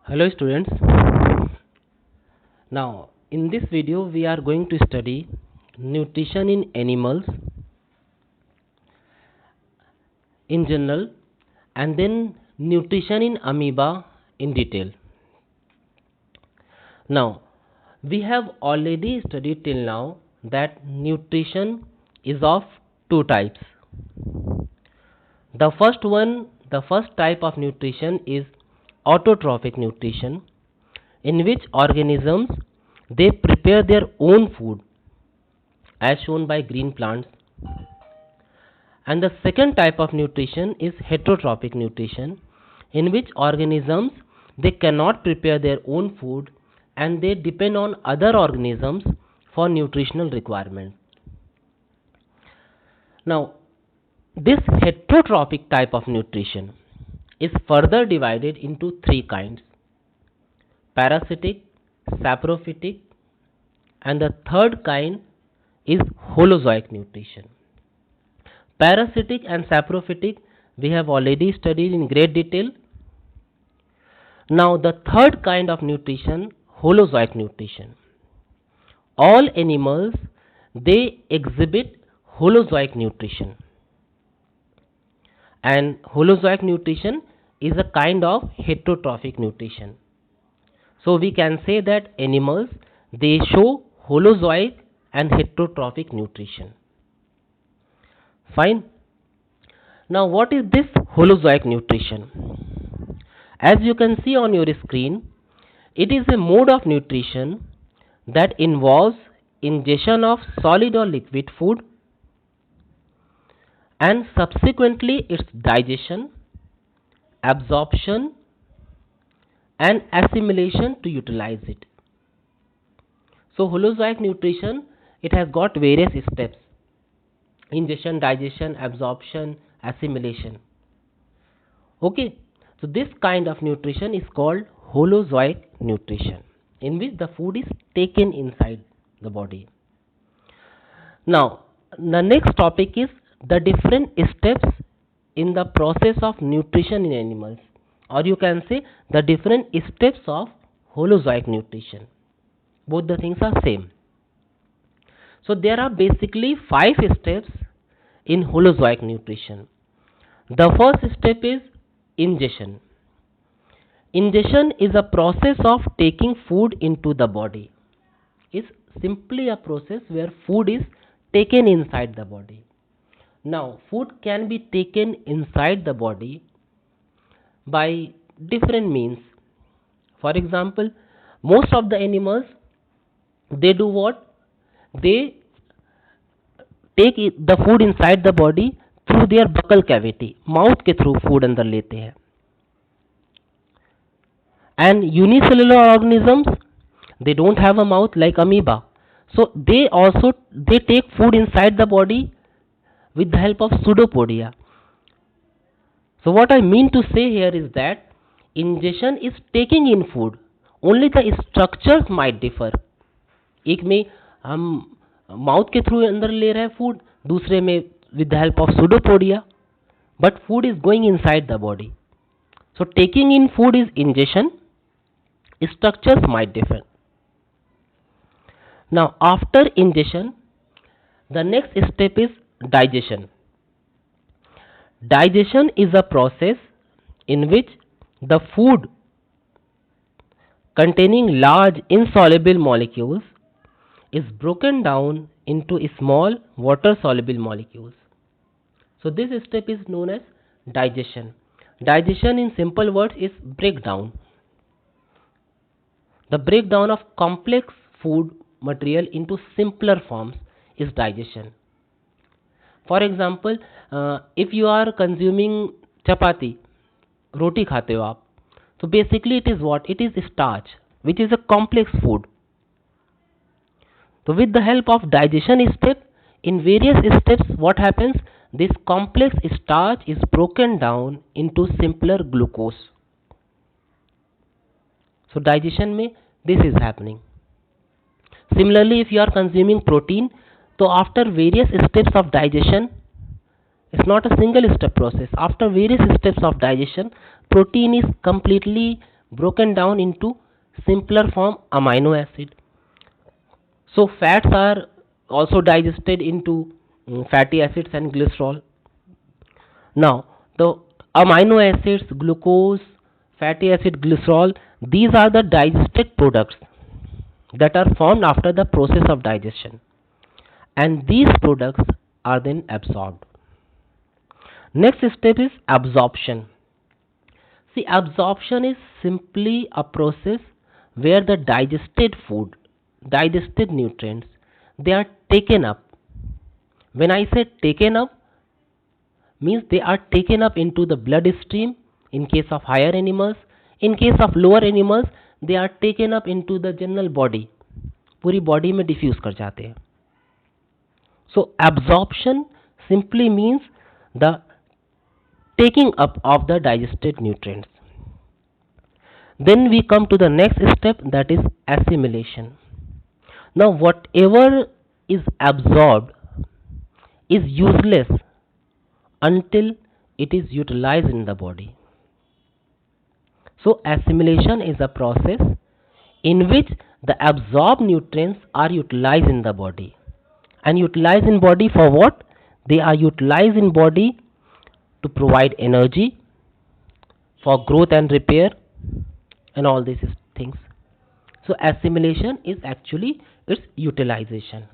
Hello students. Now in this video we are going to study nutrition in animals in general and then nutrition in amoeba in detail. Now we have already studied till now that nutrition is of two types. The first type of nutrition is autotrophic nutrition, in which organisms they prepare their own food as shown by green plants. And the second type of nutrition is heterotrophic nutrition, in which organisms they cannot prepare their own food and they depend on other organisms for nutritional requirements. Now this heterotrophic type of nutrition is further divided into three kinds: parasitic, saprophytic, and the third kind is holozoic nutrition. Parasitic and saprophytic we have already studied in great detail. Now the third kind of nutrition, holozoic nutrition. All animals they exhibit holozoic nutrition, and holozoic nutrition is a kind of heterotrophic nutrition. So we can say that animals they show holozoic and heterotrophic nutrition. Fine. Now what is this holozoic nutrition? As you can see on your screen, it is a mode of nutrition that involves ingestion of solid or liquid food and subsequently its digestion, absorption and assimilation to utilize it. So holozoic nutrition, it has got various steps: ingestion, digestion, absorption, assimilation. Okay, so this kind of nutrition is called holozoic nutrition, in which the food is taken inside the body. Now the next topic is the different steps in the process of nutrition in animals, or you can say the different steps of holozoic nutrition. Both the things are same. So there are basically 5 steps in holozoic nutrition. The first step is ingestion. Ingestion is a process of taking food into the body. It's simply a process where food is taken inside the body. Now food can be taken inside the body by different means. For example, most of the animals they do what? They take the food inside the body through their buccal cavity, mouth के through food अंदर लेते हैं. And unicellular organisms they don't have a mouth like amoeba, so they take food inside the body with the help of pseudopodia. So what I mean to say here is that ingestion is taking in food, only the structures might differ. एक में हम mouth के through अंदर ले रहे हैं food, दूसरे में with the help of pseudopodia, but food is going inside the body. So taking in food is ingestion, structures might differ. Now after ingestion, the next step is digestion. Digestion is a process in which the food containing large insoluble molecules is broken down into small water soluble molecules. So this step is known as digestion. Digestion in simple words is breakdown. The breakdown of complex food material into simpler forms is digestion. For example, if you are consuming chapati, roti खाते हो आप, so basically it is what? It is starch, which is a complex food. So with the help of digestion step, in various steps what happens? This complex starch is broken down into simpler glucose. So digestion में this is happening. Similarly, if you are consuming protein, so after various steps of digestion, it's not a single step process. After various steps of digestion, protein is completely broken down into simpler form amino acid. So fats are also digested into fatty acids and glycerol. Now, the amino acids, glucose, fatty acid, glycerol, these are the digested products that are formed after the process of digestion, and these products are then absorbed. Next step is absorption. See, absorption is simply a process where the digested food, digested nutrients, they are taken up. When I say taken up, means they are taken up into the bloodstream in case of higher animals. In case of lower animals, they are taken up into the general body. पूरी body में diffuse कर जाते हैं. So absorption simply means the taking up of the digested nutrients. Then we come to the next step, that is assimilation. Now whatever is absorbed is useless until it is utilized in the body. So assimilation is a process in which the absorbed nutrients are utilized in the body. And utilized in body for what? They are utilized in body to provide energy, for growth and repair, and all these things. So assimilation is actually its utilization.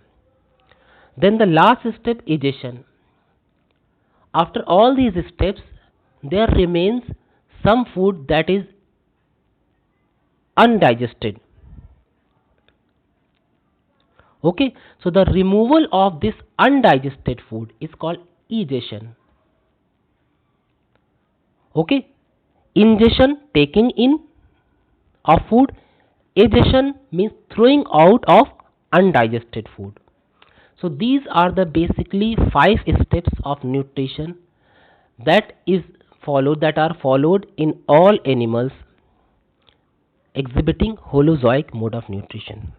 Then the last step, digestion. After all these steps, there remains some food that is undigested. Okay, so the removal of this undigested food is called egestion. Okay, ingestion, taking in of food. Egestion means throwing out of undigested food. So these are the basically 5 steps of nutrition that are followed in all animals exhibiting holozoic mode of nutrition.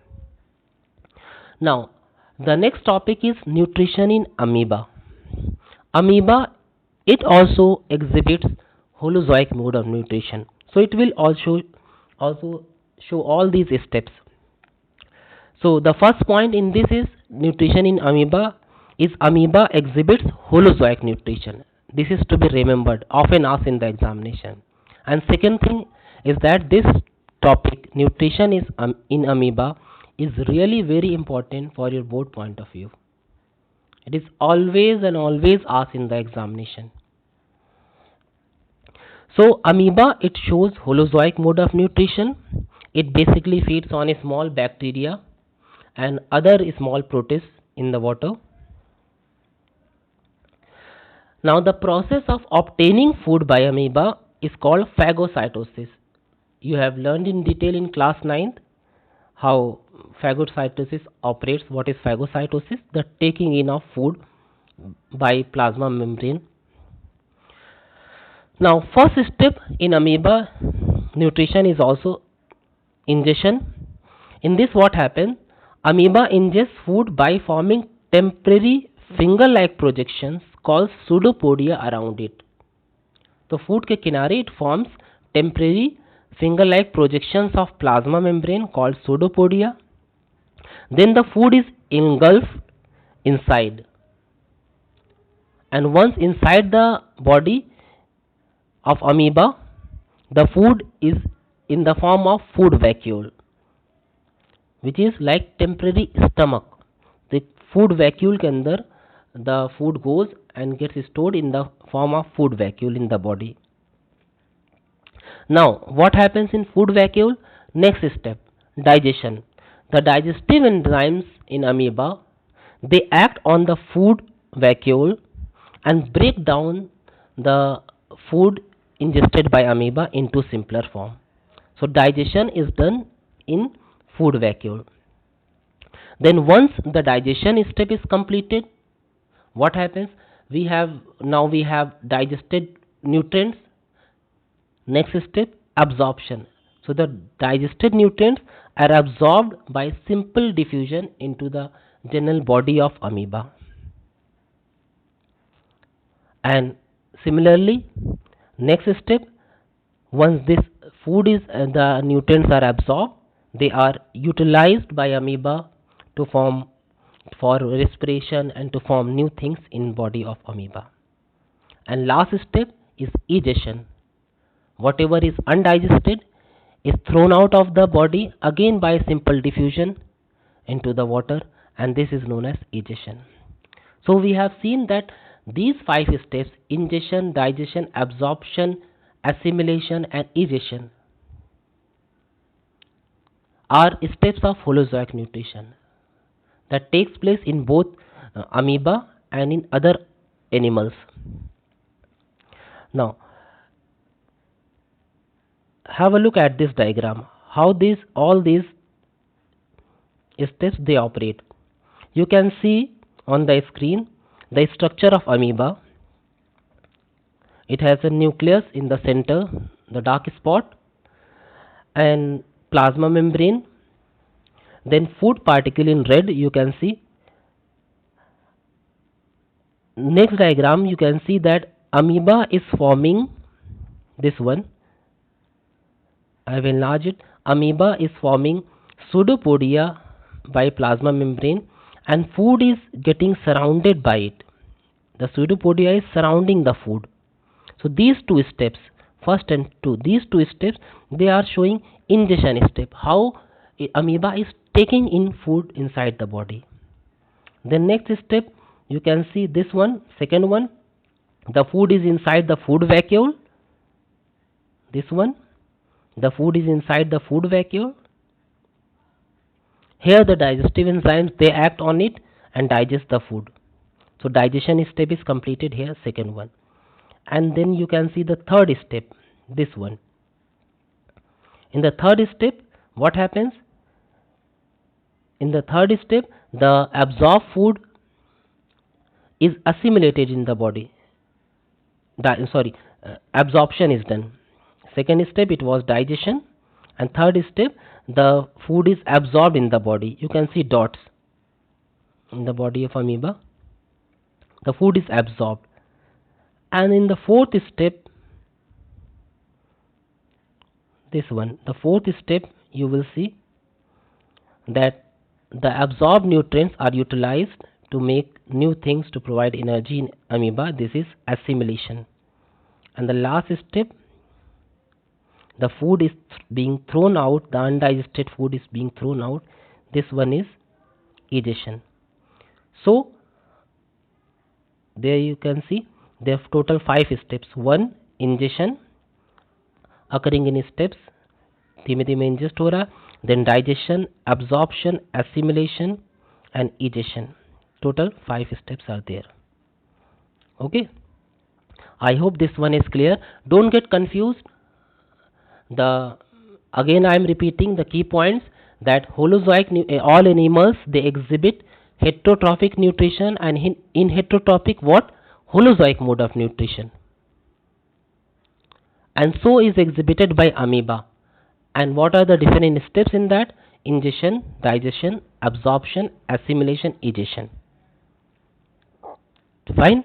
Now, the next topic is nutrition in amoeba. Amoeba, it also exhibits holozoic mode of nutrition. So it will also show all these steps. So the first point in this is nutrition in amoeba is amoeba exhibits holozoic nutrition. This is to be remembered, often asked in the examination. And second thing is that this topic, nutrition is in amoeba, is really very important for your board point of view. It is always and always asked in the examination. So amoeba, it shows holozoic mode of nutrition. It basically feeds on a small bacteria and other small protists in the water. Now the process of obtaining food by amoeba is called phagocytosis. You have learned in detail in class 9th how phagocytosis operates. What is phagocytosis? The taking in of food by plasma membrane. Now first step in amoeba nutrition is also ingestion. In this what happens? Amoeba ingests food by forming temporary finger-like projections called pseudopodia around it. तो food के किनारे it forms temporary finger-like projections of plasma membrane called pseudopodia. Then the food is engulfed inside, and once inside the body of amoeba, the food is in the form of food vacuole, which is like temporary stomach. The food vacuole के अंदर the food goes and gets stored in the form of food vacuole in the body. Now what happens in food vacuole? Next step, digestion. The digestive enzymes in amoeba, they act on the food vacuole and break down the food ingested by amoeba into simpler form. So digestion is done in food vacuole. Then once the digestion step is completed, what happens? We have digested nutrients. Next step, absorption. So the digested nutrients are absorbed by simple diffusion into the general body of amoeba. And similarly, next step, Once this food is the nutrients are absorbed, they are utilized by amoeba to form for respiration and to form new things in body of amoeba. And last step is egestion. Whatever is undigested is thrown out of the body again by simple diffusion into the water, and this is known as egestion. So we have seen that these five steps, ingestion, digestion, absorption, assimilation and egestion, are steps of holozoic nutrition that takes place in both amoeba and in other animals. Now have a look at this diagram, how these all these steps they operate. You can see on the screen the structure of amoeba. It has a nucleus in the center, the dark spot, and plasma membrane, then food particle in red you can see. Next diagram you can see that amoeba is forming this one. I will enlarge it. Amoeba is forming pseudopodia by plasma membrane, and food is getting surrounded by it. The pseudopodia is surrounding the food. So these two steps, first and two, these two steps, they are showing ingestion step, how amoeba is taking in food inside the body. The next step you can see this one, second one, the food is inside the food vacuole. This one, the food is inside the food vacuole. Here the digestive enzymes they act on it and digest the food. So digestion step is completed here, second one. And then you can see the third step, this one. In the third step what happens? In the third step the absorbed food is assimilated in the body. Absorption is done. Second step it was digestion, and third step the food is absorbed in the body. You can see dots in the body of amoeba. The food is absorbed. And in the fourth step, this one, the fourth step, you will see that the absorbed nutrients are utilized to make new things to provide energy in amoeba. This is assimilation. And the last step, the food is being thrown out, the undigested food is being thrown out. This one is egestion. So there you can see there are total 5 steps. 1 ingestion occurring in steps, धीमे धीमे ingest हो रहा, then digestion, absorption, assimilation and egestion. Total 5 steps are there. Okay, I hope this one is clear. Don't get confused. Again I am repeating the key points, that holozoic all animals they exhibit heterotrophic nutrition, and in heterotrophic what? Holozoic mode of nutrition, and so is exhibited by amoeba. And what are the different steps in that? Ingestion, digestion, absorption, assimilation, egestion. Fine.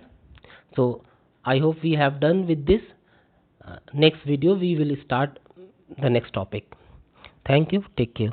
So I hope we have done with this. Next video we will start the next topic. Thank you. Take care.